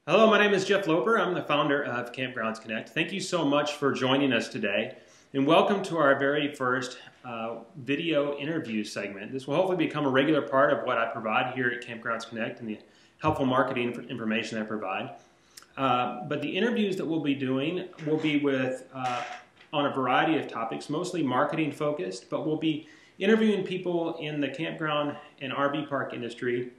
Hello, my name is Jeff Loper. I'm the founder of Campgrounds Connect. Thank you so much for joining us today, and welcome to our very first video interview segment. This will hopefully become a regular part of what I provide here at Campgrounds Connect and the helpful marketing information I provide. But the interviews that we'll be doing will be with on a variety of topics, mostly marketing focused, but we'll be interviewing people in the campground and RV park industry,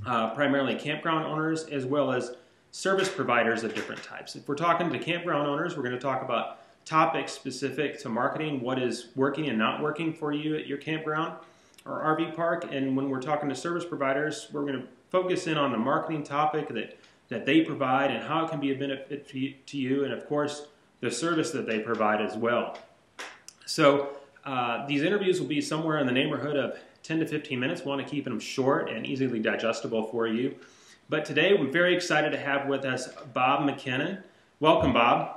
primarily campground owners as well as service providers of different types. If we're talking to campground owners, we're going to talk about topics specific to marketing, what is working and not working for you at your campground or RV park. And when we're talking to service providers, we're going to focus in on the marketing topic that they provide and how it can be a benefit to you, and of course the service that they provide as well. So these interviews will be somewhere in the neighborhood of 10 to 15 minutes. We want to keep them short and easily digestible for you. But today we're very excited to have with us Bob MacKinnon. Welcome, Bob.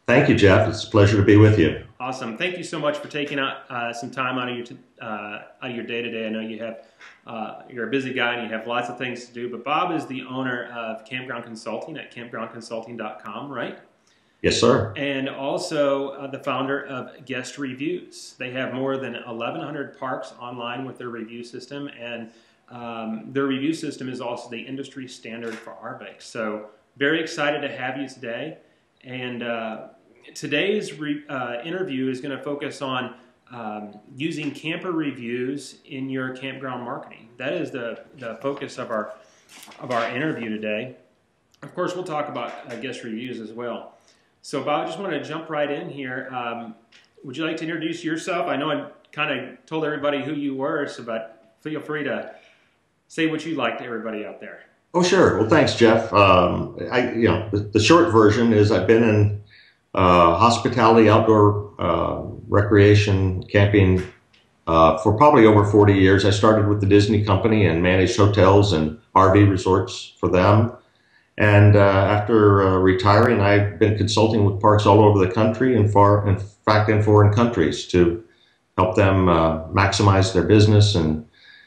Thank you, Jeff. It's a pleasure to be with you. Awesome. Thank you so much for taking out some time out of your day today. I know you have you're a busy guy and you have lots of things to do. But Bob is the owner of Campground Consulting at campgroundconsulting.com, right? Yes, sir. And also the founder of GuestReviews. They have more than 1,100 parks online with their review system, and their review system is also the industry standard for RVs. So very excited to have you today. And today's interview is going to focus on using camper reviews in your campground marketing. That is the focus of our interview today. Of course, we'll talk about guest reviews as well. So Bob, I just want to jump right in here. Would you like to introduce yourself? I know I kind of told everybody who you were, but feel free to say what you'd like to everybody out there. Oh, sure. Well, thanks, Jeff. The short version is I've been in hospitality, outdoor recreation, camping for probably over 40 years. I started with the Disney company and managed hotels and RV resorts for them. And after retiring, I've been consulting with parks all over the country, and in fact in foreign countries, to help them maximize their business. And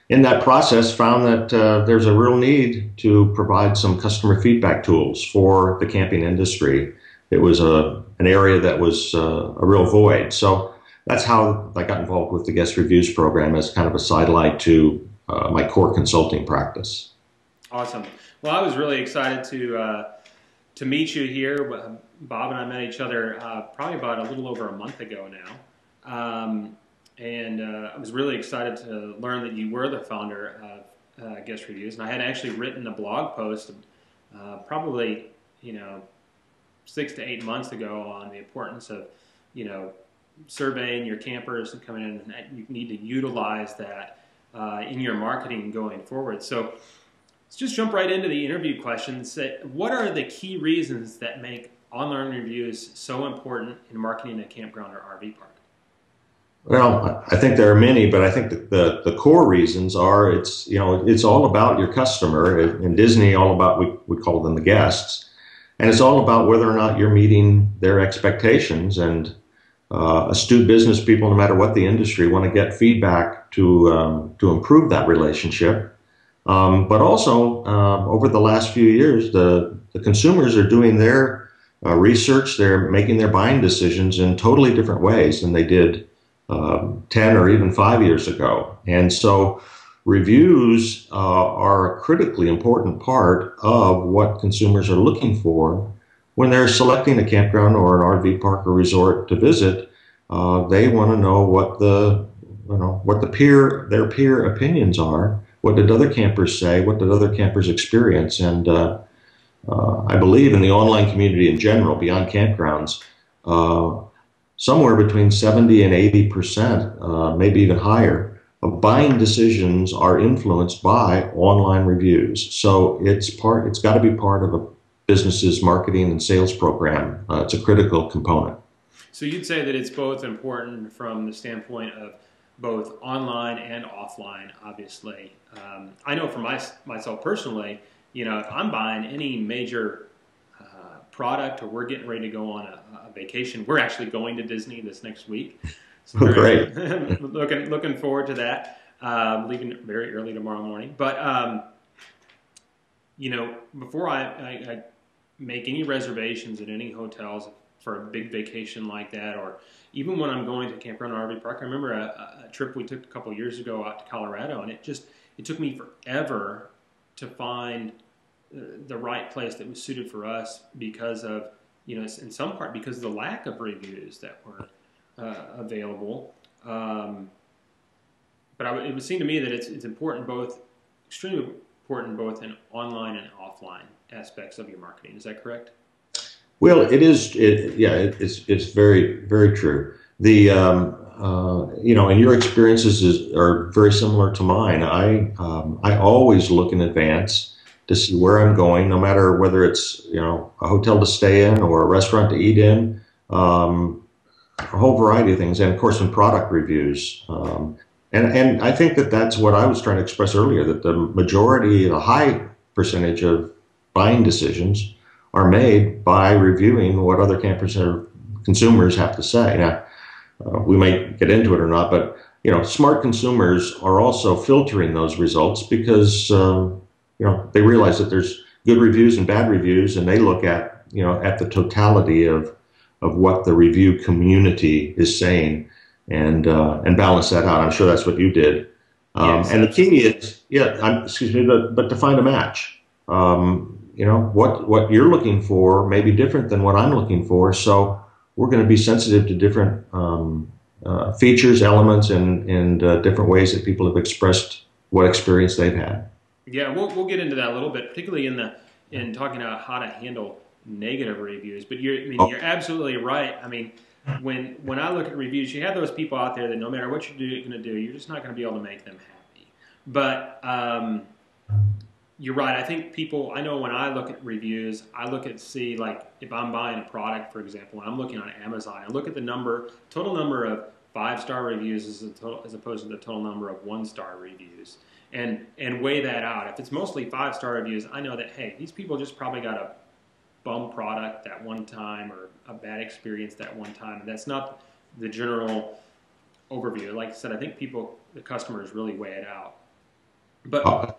in that process, found that there's a real need to provide some customer feedback tools for the camping industry. It was an area that was a real void. So that's how I got involved with the Guest Reviews program as kind of a sidelight to my core consulting practice. Awesome. Well, I was really excited to meet you here. Bob and I met each other probably about a little over a month ago now. And I was really excited to learn that you were the founder of Guest Reviews. And I had actually written a blog post probably, 6 to 8 months ago on the importance of, surveying your campers and coming in, and that you need to utilize that in your marketing going forward. So let's just jump right into the interview questions. What are the key reasons that make online reviews so important in marketing a campground or RV park? Well, I think there are many, but I think that the core reasons are it's all about your customer. In Disney, all about, we call them the guests, and it's all about whether or not you're meeting their expectations. And astute business people, no matter what the industry, want to get feedback to improve that relationship. But also, over the last few years, the consumers are doing their research. They're making their buying decisions in totally different ways than they did 10 or even 5 years ago. And so reviews are a critically important part of what consumers are looking for when they're selecting a campground or an RV park or resort to visit. They want to know what their peer opinions are. What did other campers say? What did other campers experience? And I believe in the online community in general, beyond campgrounds, somewhere between 70 and 80%, maybe even higher, of buying decisions are influenced by online reviews. So it's got to be part of a business's marketing and sales program. It's a critical component. So you'd say that it's both important from the standpoint of both online and offline, obviously. I know for myself personally, if I'm buying any major product or we're getting ready to go on a vacation, we're actually going to Disney this next week. So great. looking forward to that. Leaving very early tomorrow morning. But, before I make any reservations at any hotels for a big vacation like that, or even when I'm going to Campground RV Park. I remember a trip we took a couple of years ago out to Colorado, and it took me forever to find the right place that was suited for us because of, in some part because of the lack of reviews that were available. But it would seem to me that it's important, extremely important, both in online and offline aspects of your marketing. Is that correct? Well, it is. It's very, very true. The and your experiences are very similar to mine. I always look in advance to see where I'm going, no matter whether it's a hotel to stay in or a restaurant to eat in, a whole variety of things, and of course in product reviews. And I think that's what I was trying to express earlier, that the high percentage of buying decisions are made by reviewing what other campers or consumers have to say. Now, we may get into it or not, but smart consumers are also filtering those results because they realize that there's good reviews and bad reviews, and they look at at the totality of what the review community is saying and balance that out. I'm sure that's what you did. Yes, and the key is, but to find a match. What you're looking for may be different than what I'm looking for, so we're going to be sensitive to different features, elements, and different ways that people have expressed what experience they've had. Yeah, we'll get into that a little bit, particularly in talking about how to handle negative reviews. But you're absolutely right. I mean, when I look at reviews, you have those people out there that no matter what you're going to do, you're just not going to be able to make them happy. But you're right. I think I know when I look at reviews, I look at like if I'm buying a product, for example, and I'm looking on Amazon, I look at the total number of 5-star reviews as opposed to the total number of 1-star reviews, and weigh that out. If it's mostly 5-star reviews, I know that, hey, these people just probably got a bum product that one time or a bad experience that one time, and that's not the general overview. Like I said, I think the customers really weigh it out. But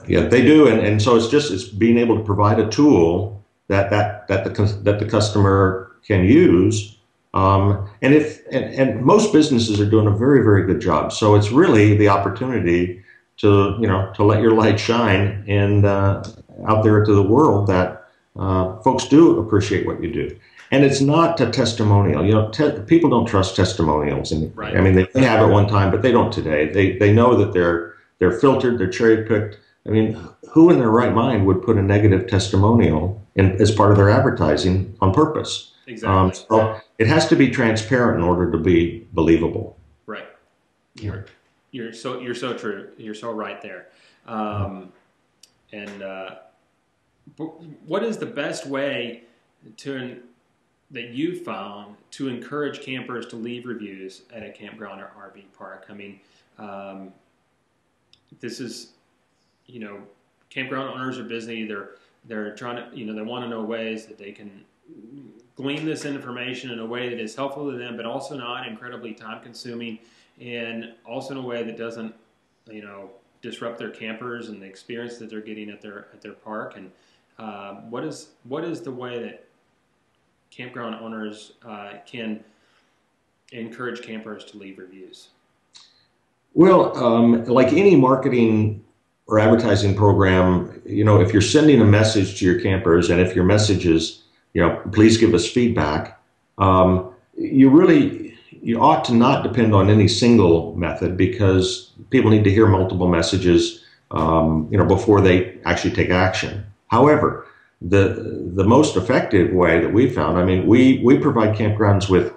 yeah, they do, and so it's being able to provide a tool that the customer can use, and most businesses are doing a very, very good job. So it's really the opportunity to let your light shine and out there to the world that folks do appreciate what you do. And it's not a testimonial. People don't trust testimonials, and right. I mean they have at one time, but they don't today. They know that they're filtered, they're cherry-picked. I mean, who in their right mind would put a negative testimonial as part of their advertising on purpose? Exactly. So it has to be transparent in order to be believable. Right. You're so true. You're so right there. What is the best way that you found to encourage campers to leave reviews at a campground or RV park? I mean, this is, campground owners are busy. They're trying to, they want to know ways that they can glean this information in a way that is helpful to them, but also not incredibly time consuming, and also in a way that doesn't, disrupt their campers and the experience that they're getting at their park. And what is the way that campground owners can encourage campers to leave reviews? Well, like any marketing or advertising program, if you're sending a message to your campers, and if your message is, please give us feedback, you ought to not depend on any single method, because people need to hear multiple messages, before they actually take action. However, the most effective way that we found, I mean, we provide campgrounds with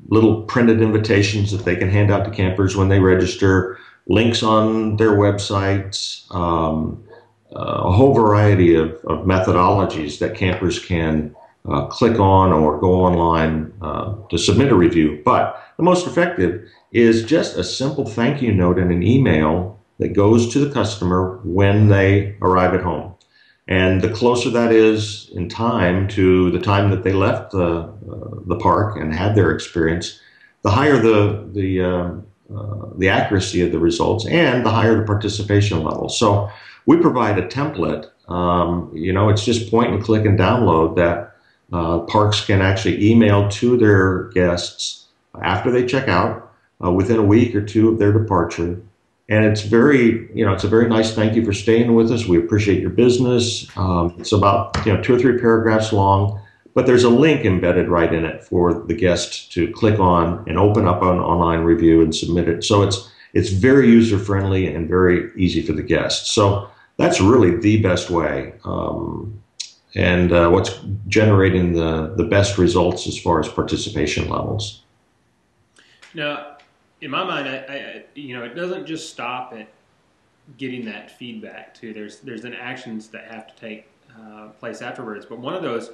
little printed invitations that they can hand out to campers when they register, links on their websites, a whole variety of methodologies that campers can click on or go online to submit a review. But the most effective is just a simple thank you note in an email that goes to the customer when they arrive at home. And the closer that is in time to the time that they left the park and had their experience, the higher the accuracy of the results and the higher the participation level. So we provide a template You know, it's just point and click and download that parks can actually email to their guests after they check out within a week or two of their departure. And it's very, you know, it's a very nice thank you for staying with us. We appreciate your business. It's about, you know, 2 or 3 paragraphs long, but there's a link embedded right in it for the guest to click on and open up an online review and submit it. So it's very user friendly and very easy for the guest. So that's really the best way, and what's generating the best results as far as participation levels. Now, in my mind, you know, it doesn't just stop at getting that feedback too. There's then actions that have to take place afterwards. But one of those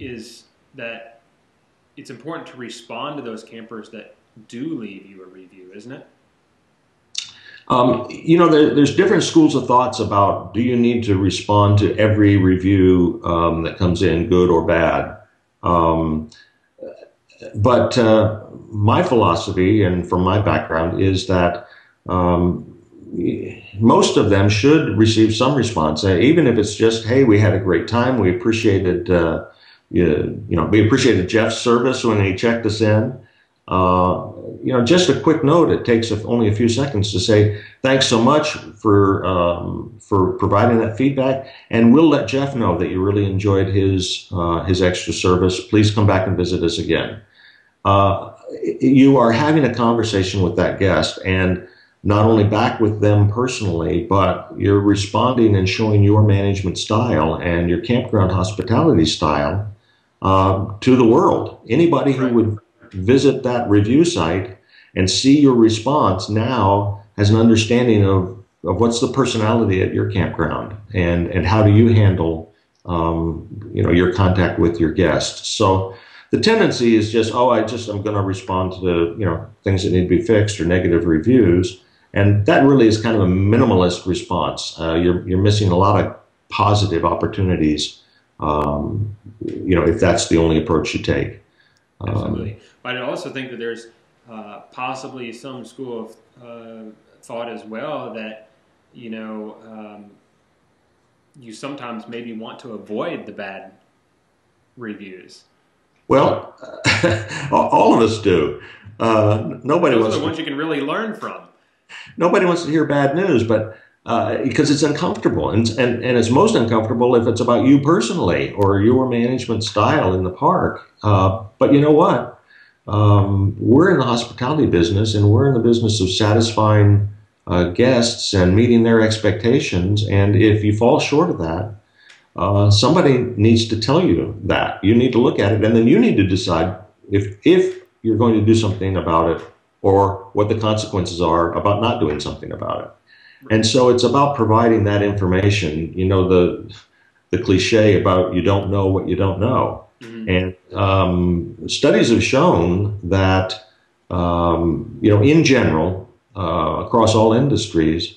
is that it's important to respond to those campers that do leave you a review, isn't it? You know, there's different schools of thoughts about, do you need to respond to every review that comes in, good or bad? But my philosophy, and from my background, is that most of them should receive some response, even if it's just, hey, we had a great time, we appreciated, you know, we appreciated Jeff's service when he checked us in. You know, just a quick note. It takes only a few seconds to say thanks so much for providing that feedback, and we'll let Jeff know that you really enjoyed his extra service. Please come back and visit us again. You are having a conversation with that guest, and not only back with them personally, but you're responding and showing your management style and your campground hospitality style to the world. Anybody who would visit that review site and see your response now has an understanding of what's the personality at your campground, and how do you handle you know, your contact with your guests. So the tendency is just, oh, I'm going to respond to the, you know, things that need to be fixed or negative reviews, and that really is kind of a minimalist response. You're missing a lot of positive opportunities, you know, if that's the only approach you take. Absolutely. But I also think that there's possibly some school of thought as well that, you know, you sometimes maybe want to avoid the bad reviews. Well, all of us do. Nobody Those are the ones you can really learn from. Nobody wants to hear bad news, but because it's uncomfortable, and it's most uncomfortable if it's about you personally or your management style in the park. But you know what? We're in the hospitality business, and we're in the business of satisfying guests and meeting their expectations. And if you fall short of that, somebody needs to tell you that. You need to look at it, and then you need to decide if you're going to do something about it, or what the consequences are about not doing something about it. And so it's about providing that information. You know, the cliche about you don't know what you don't know. Mm-hmm. And studies have shown that, you know, in general, across all industries,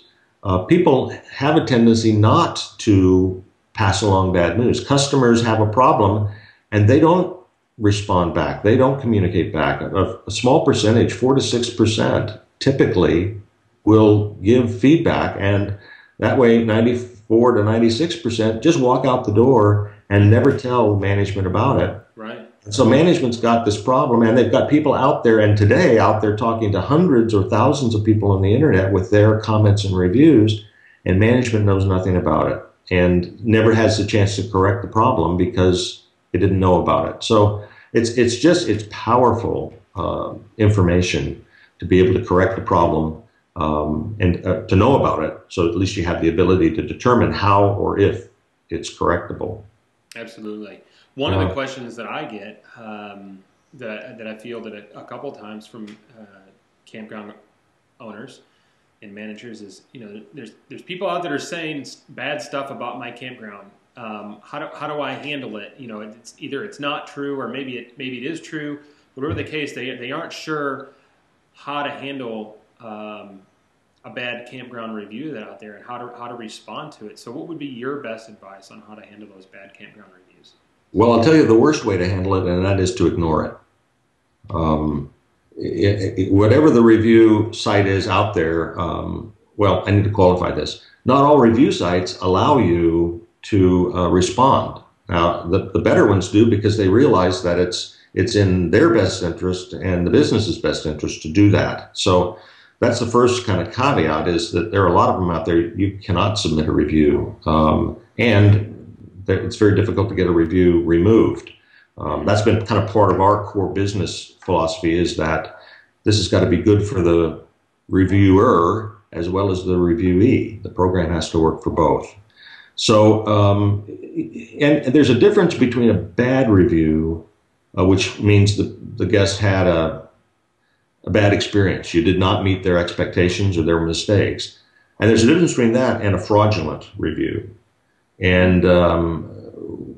people have a tendency not to pass along bad news. Customers have a problem, and they don't respond back. They don't communicate back. A small percentage, 4 to 6%, typically will give feedback, and that way 94 to 96% just walk out the door and never tell management about it. Right. And so management's got this problem, and they've got people out there, and today out there talking to hundreds or thousands of people on the internet with their comments and reviews, and management knows nothing about it and never has the chance to correct the problem because they didn't know about it. So it's powerful information to be able to correct the problem, and to know about it, so at least you have the ability to determine how or if it's correctable. Absolutely. One of the questions that I get that I fielded a couple times from campground owners and managers is, you know, there's people out there are saying bad stuff about my campground. How do I handle it? You know, it's either it's not true, or maybe it is true. Whatever the case, they aren't sure how to handle a bad campground review that out there, and how to respond to it. So what would be your best advice on how to handle those bad campground reviews? Well, I'll tell you the worst way to handle it, and that is to ignore it. Whatever the review site is out there, well, I need to qualify this. not all review sites allow you to respond. Now, the better ones do because they realize that it's in their best interest and the business's best interest to do that. So that's the first kind of caveat, is that there are a lot of them out there you cannot submit a review, and it's very difficult to get a review removed. That's been kind of part of our core business philosophy, is that this has got to be good for the reviewer as well as the reviewee. The program has to work for both. So, and there's a difference between a bad review, which means the guest had a bad experience. You did not meet their expectations or their mistakes. And there's a difference between that and a fraudulent review. And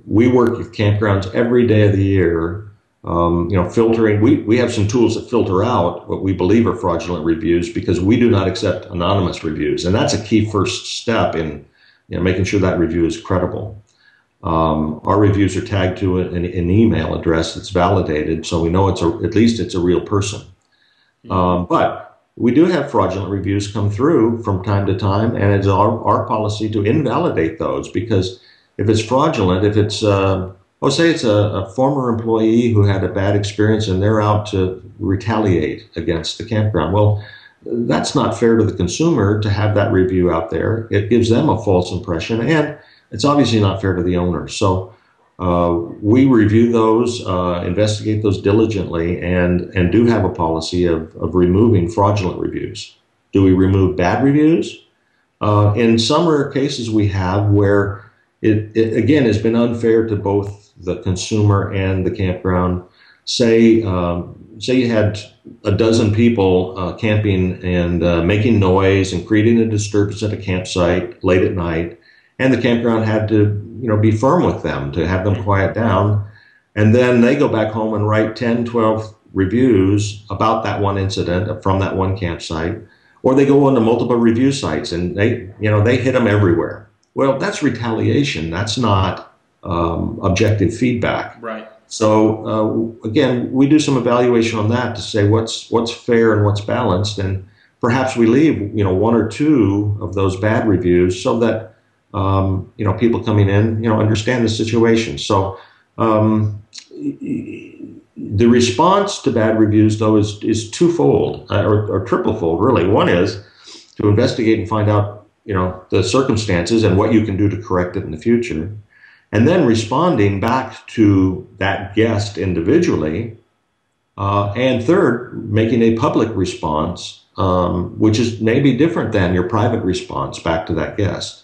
we work with campgrounds every day of the year, filtering. We have some tools that filter out what we believe are fraudulent reviews, because we do not accept anonymous reviews. And that's a key first step in making sure that review is credible. Our reviews are tagged to an email address that's validated, so we know at least it's a real person. But we do have fraudulent reviews come through from time to time, and it's our policy to invalidate those, because if it's fraudulent, if it's, say it's a former employee who had a bad experience and they're out to retaliate against the campground, well, that's not fair to the consumer to have that review out there. It gives them a false impression, and it's obviously not fair to the owner. So we review those, investigate those diligently, and do have a policy of removing fraudulent reviews. Do we remove bad reviews? In some rare cases we have where it again has been unfair to both the consumer and the campground. Say you had a dozen people camping and making noise and creating a disturbance at a campsite late at night, and the campground had to be firm with them to have them quiet down, and then they go back home and write 10, 12 reviews about that one incident from that one campsite, or they go onto multiple review sites and they hit them everywhere. Well, that's retaliation. That's not objective feedback. Right. So again, we do some evaluation on that to say what's fair and what's balanced, and perhaps we leave one or two of those bad reviews so that people coming in understand the situation. So the response to bad reviews, though, is twofold or triplefold, really. One is to investigate and find out the circumstances and what you can do to correct it in the future. And then responding back to that guest individually. And third, making a public response, which is maybe different than your private response back to that guest.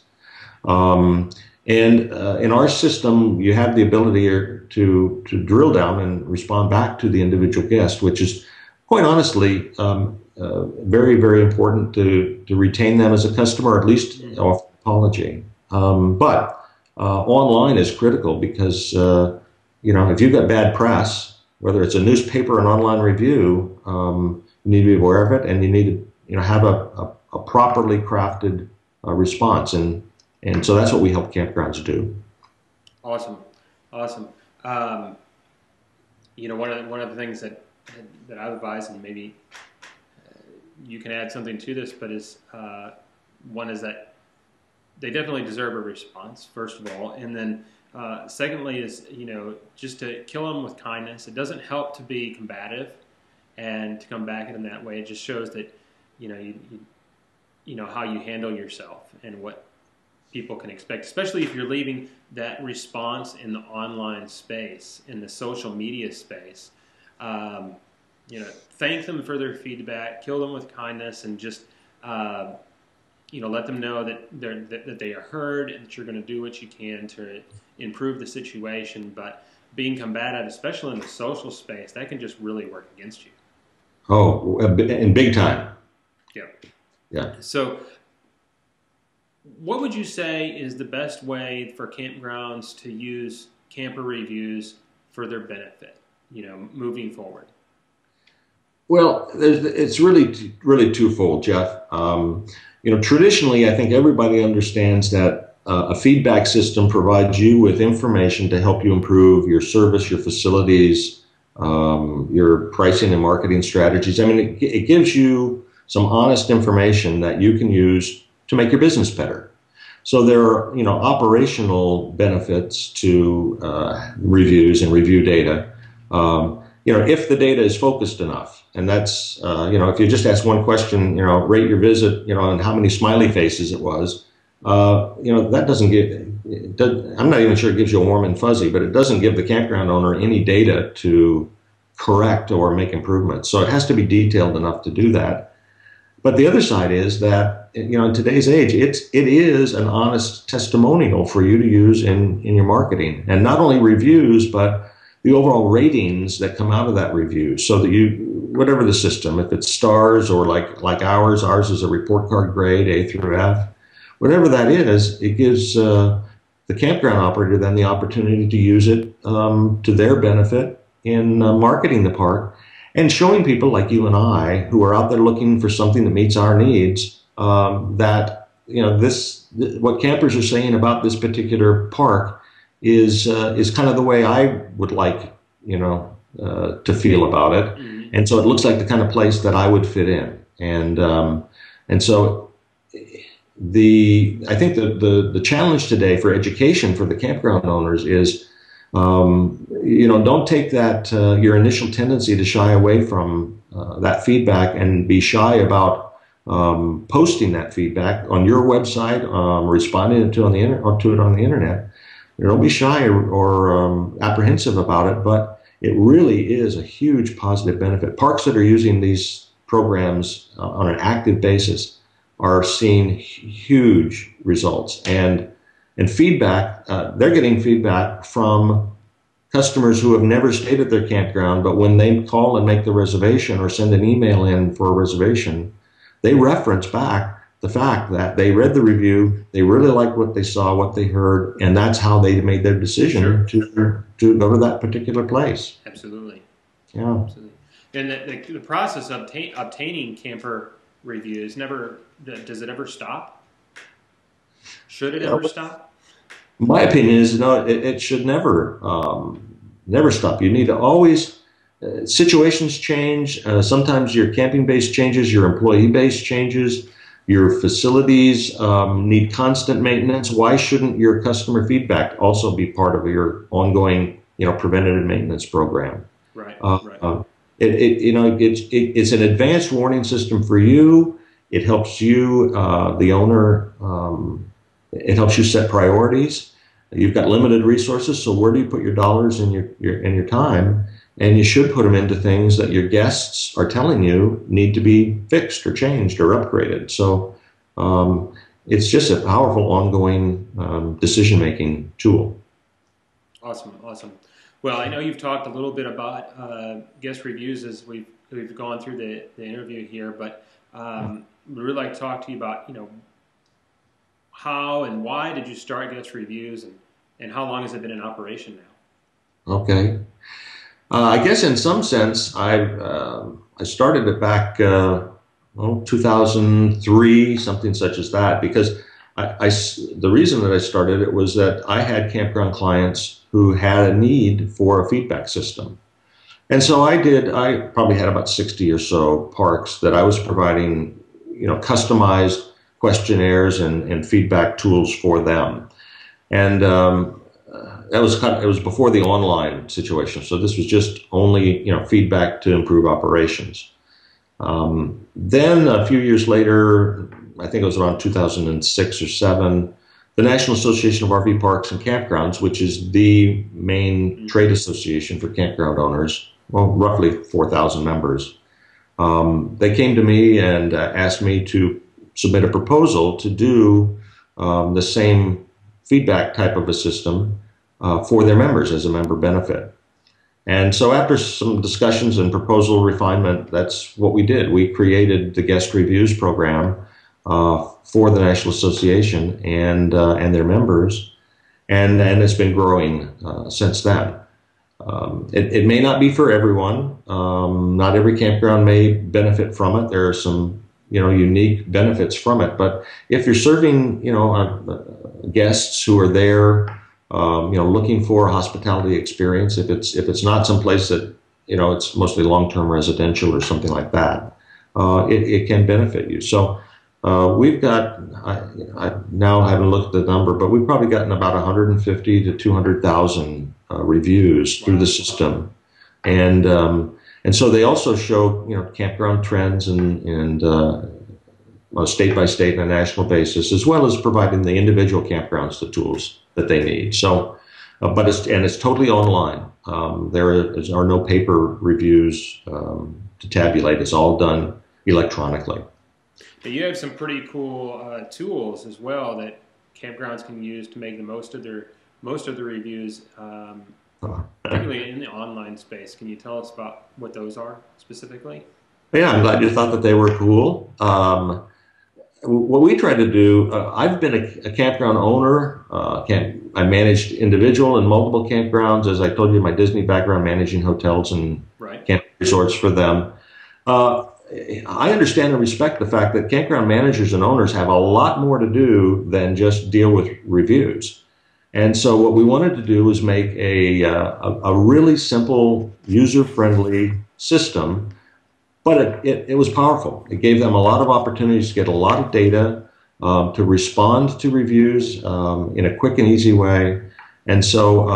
And in our system, you have the ability to drill down and respond back to the individual guest, which is quite honestly very, very important to retain them as a customer, or at least offer an apology. But online is critical, because if you've got bad press, whether it's a newspaper or an online review, you need to be aware of it, and you need to have a properly crafted response, and so that's what we help campgrounds do. Awesome. One of the things that I've advised, and maybe you can add something to this, but one is that they definitely deserve a response, first of all, and then secondly is just to kill them with kindness. It doesn't help to be combative and to come back at them that way. It just shows that how you handle yourself and what people can expect, especially if you're leaving that response in the online space, in the social media space. Thank them for their feedback, kill them with kindness, and just let them know that they are heard and that you're going to do what you can to improve the situation. But being combative, especially in the social space, that can just really work against you. Oh, in big time. Yeah. So what would you say is the best way for campgrounds to use camper reviews for their benefit, moving forward? Well, it's really twofold, Jeff. Traditionally, I think everybody understands that a feedback system provides you with information to help you improve your service, your facilities, your pricing and marketing strategies. I mean, it gives you some honest information that you can use to make your business better. So there are, operational benefits to reviews and review data. If the data is focused enough, and that's, if you just ask one question, rate your visit, and how many smiley faces it was, that doesn't I'm not even sure it gives you a warm and fuzzy, but it doesn't give the campground owner any data to correct or make improvements. So it has to be detailed enough to do that. But the other side is that, in today's age, it is an honest testimonial for you to use in your marketing. And not only reviews, but the overall ratings that come out of that review. So that whatever the system, if it's stars or like ours is a report card grade, A through F, whatever that is, it gives the campground operator then the opportunity to use it to their benefit in marketing the park. And showing people like you and I, who are out there looking for something that meets our needs, that what campers are saying about this particular park is kind of the way I would like to feel about it. Mm-hmm. And so it looks like the kind of place that I would fit in. And so I think the challenge today for education for the campground owners is, don't take that your initial tendency to shy away from that feedback and be shy about posting that feedback on your website, responding to it on the internet. Don't be shy or apprehensive about it, but it really is a huge positive benefit. Parks that are using these programs on an active basis are seeing huge results, and feedback. They're getting feedback from customers who have never stayed at their campground, but when they call and make the reservation or send an email in for a reservation, they reference back the fact that they read the review, they really liked what they saw, what they heard, and that's how they made their decision to go to that particular place. Absolutely. Yeah. Absolutely. And the process of obtaining camper reviews does it ever stop? Should it ever stop? My opinion is no. It should never stop. You need to always. Situations change. Sometimes your camping base changes. Your employee base changes. Your facilities need constant maintenance. Why shouldn't your customer feedback also be part of your ongoing, preventative maintenance program? Right. It's an advanced warning system for you. It helps you, the owner. It helps you set priorities. You've got limited resources, so where do you put your dollars and your time? And you should put them into things that your guests are telling you need to be fixed or changed or upgraded. So it's just a powerful ongoing decision-making tool. Awesome. Well, I know you've talked a little bit about guest reviews as we've gone through the interview here, but we'd really like to talk to you about, how and why did you start Guest Reviews, and how long has it been in operation now? Okay. I guess in some sense, I started it back, 2003, something such as that, because the reason that I started it was that I had campground clients who had a need for a feedback system. And so I probably had about 60 or so parks that I was providing, customized questionnaires and feedback tools for them. And it was before the online situation. So this was just only, feedback to improve operations. Then a few years later, I think it was around 2006 or 7, the National Association of RV Parks and Campgrounds, which is the main trade association for campground owners, well, roughly 4,000 members. They came to me and asked me to submit a proposal to do the same feedback type of a system for their members as a member benefit. And so after some discussions and proposal refinement, that's what we did. We created the Guest Reviews program for the National Association and their members, and it's been growing since then. It may not be for everyone. Not every campground may benefit from it. There are some unique benefits from it. But if you're serving guests who are there, looking for a hospitality experience, if it's not someplace that it's mostly long-term residential or something like that, it can benefit you. So We've got, I now haven't looked at the number, but we've probably gotten about 150 to 200,000 reviews through the system. And so they also show, campground trends and state by state and a national basis, as well as providing the individual campgrounds the tools that they need. So, but it's totally online. There are no paper reviews to tabulate. It's all done electronically. You have some pretty cool tools as well that campgrounds can use to make the most of the reviews, particularly in the online space. Can you tell us about what those are specifically? Yeah, I'm glad you thought that they were cool. What we try to do, I've been a campground owner. I managed individual and multiple campgrounds. As I told you, my Disney background, managing hotels and camp resorts for them. I understand and respect the fact that campground managers and owners have a lot more to do than just deal with reviews. And so what we wanted to do was make a really simple, user-friendly system, but it was powerful. It gave them a lot of opportunities to get a lot of data, to respond to reviews in a quick and easy way. And so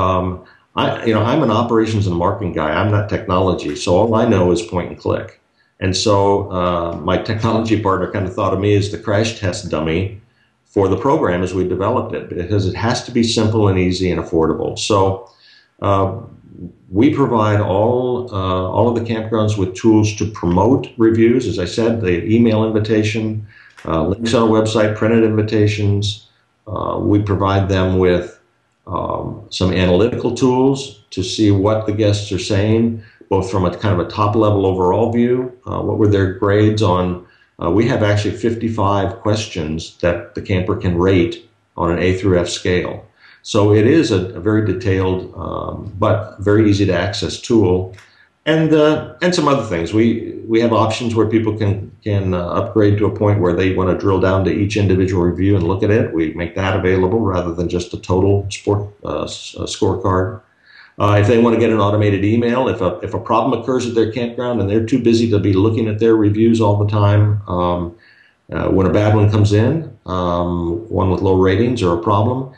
I'm an operations and marketing guy. I'm not technology, so all I know is point and click. And so my technology partner kind of thought of me as the crash test dummy for the program as we developed it, because it has to be simple and easy and affordable. So we provide all of the campgrounds with tools to promote reviews. As I said, the email invitation, links on our website, printed invitations. We provide them with some analytical tools to see what the guests are saying, both from a kind of a top-level overall view, what were their grades on. We have actually 55 questions that the camper can rate on an A through F scale. So it is a very detailed but very easy to access tool, and some other things. We have options where people can upgrade to a point where they want to drill down to each individual review and look at it. We make that available rather than just a total scorecard. If they want to get an automated email, if a problem occurs at their campground and they're too busy to be looking at their reviews all the time, when a bad one comes in, one with low ratings or a problem,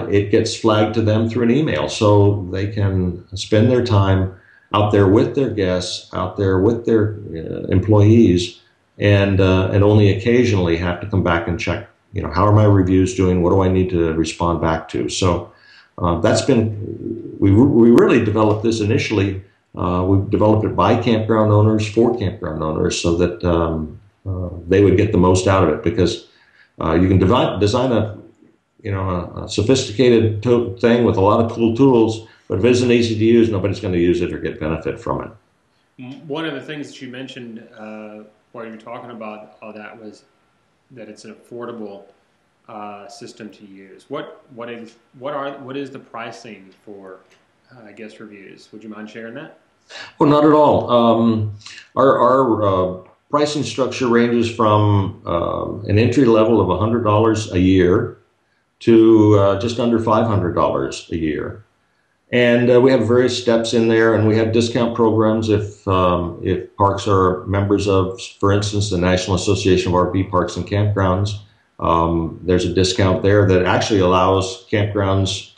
it gets flagged to them through an email, so they can spend their time out there with their guests, out there with their employees, and only occasionally have to come back and check, how are my reviews doing? What do I need to respond back to? So that's been, we really developed this initially. We developed it by campground owners for campground owners so that they would get the most out of it, because you can design a sophisticated thing with a lot of cool tools, but if it isn't easy to use, nobody's going to use it or get benefit from it. One of the things that you mentioned while you were talking about all that was that it's an affordable system to use. What is the pricing for GuestReviews? Would you mind sharing that? Well, not at all. Our pricing structure ranges from an entry level of $100 a year to just under $500 a year. And we have various steps in there, and we have discount programs if parks are members of, for instance, the National Association of RV Parks and Campgrounds. There's a discount there that actually allows campgrounds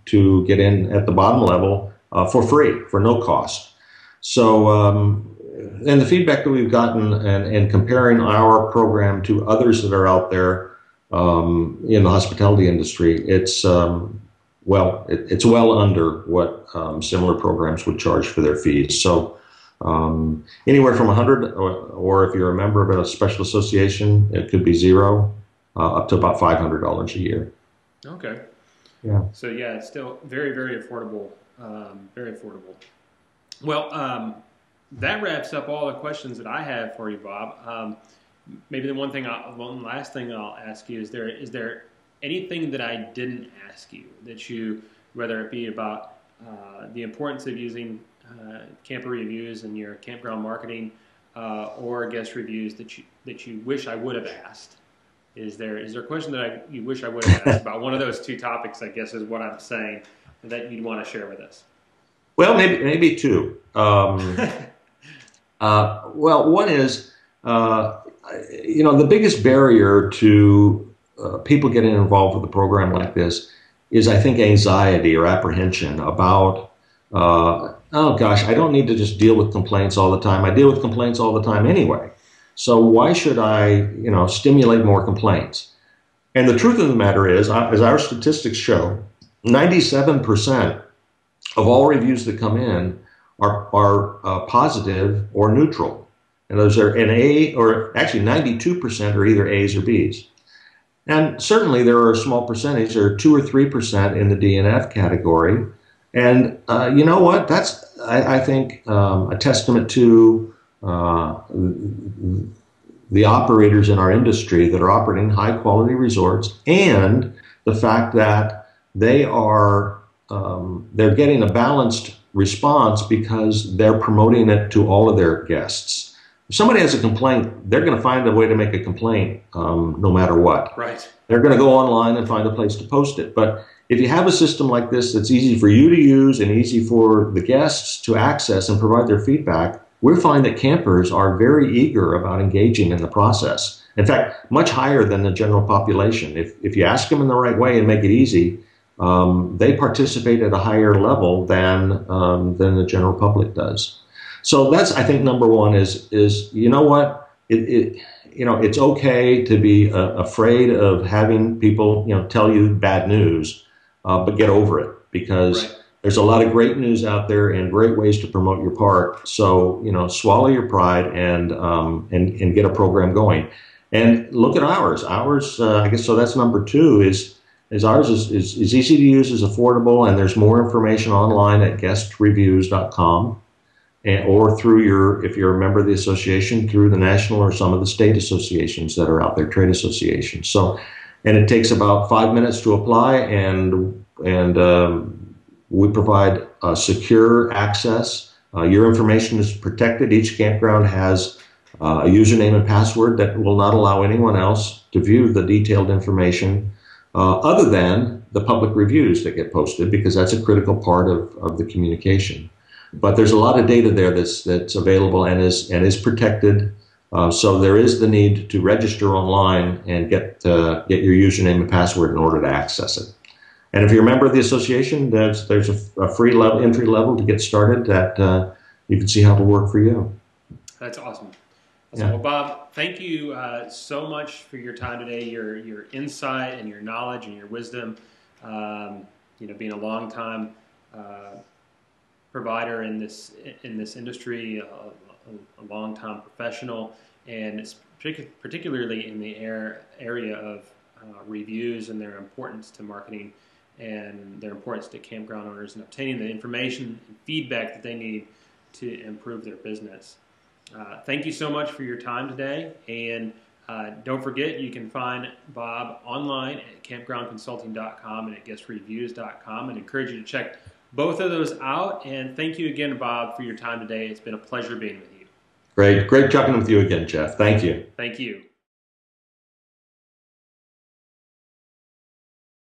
to get in at the bottom level for free, for no cost. So, and the feedback that we've gotten and comparing our program to others that are out there in the hospitality industry, it's well under what similar programs would charge for their fees. So anywhere from 100, or if you're a member of a special association, it could be $0 up to about $500 a year. Okay. Yeah. So yeah, it's still very, very affordable. Very affordable. Well, that wraps up all the questions that I have for you, Bob. Maybe the one last thing I'll ask you is there anything that I didn't ask you that whether it be about the importance of using camper reviews in your campground marketing or guest reviews that you wish I would have asked? Is there a question that you wish I would have asked about one of those two topics, I guess is what I'm saying, that you'd want to share with us? Well, maybe two. Well, one is the biggest barrier to people getting involved with a program like this is, I think, anxiety or apprehension about, oh gosh, I don't need to just deal with complaints all the time. I deal with complaints all the time anyway. So why should I, stimulate more complaints? And the truth of the matter is, as our statistics show, 97% of all reviews that come in are positive or neutral. And those are an A, or actually 92% are either A's or B's. And certainly there are a small percentage, there are 2 or 3% in the D and F category. And you know what? That's, I think, a testament to the operators in our industry that are operating high quality resorts, and the fact that they are they're getting a balanced response because they're promoting it to all of their guests. If somebody has a complaint, they're going to find a way to make a complaint no matter what. Right. They're going to go online and find a place to post it. But if you have a system like this that's easy for you to use and easy for the guests to access and provide their feedback, we find that campers are very eager about engaging in the process. In fact, much higher than the general population. If you ask them in the right way and make it easy, they participate at a higher level than the general public does. So that's, I think, number one is you know what, it's okay to be afraid of having people tell you bad news, but get over it, because right. There's a lot of great news out there and great ways to promote your park. So swallow your pride and get a program going. And look at ours. Ours, I guess, so that's number two. Is ours is easy to use, is affordable, and there's more information online at GuestReviews.com. Or through if you're a member of the association, through the national or some of the state associations that are out there, trade associations. So, and it takes about 5 minutes to apply, and we provide secure access. Your information is protected. Each campground has a username and password that will not allow anyone else to view the detailed information other than the public reviews that get posted, because that's a critical part of the communication. But there's a lot of data there that's available and is protected. So there is the need to register online and get your username and password in order to access it. And if you're a member of the association, there's a free entry level to get started that you can see how to work for you. That's awesome. Yeah. Well, Bob, thank you so much for your time today, your insight and your knowledge and your wisdom. Being a long time provider in this industry, a long-time professional, and it's particularly in the area of reviews and their importance to marketing and their importance to campground owners and obtaining the information and feedback that they need to improve their business. Thank you so much for your time today, and don't forget, you can find Bob online at campgroundconsulting.com and at guestreviews.com, and encourage you to check both of those out. And thank you again, Bob, for your time today. It's been a pleasure being with you. Great talking with you again, Jeff. Thank you. Thank you.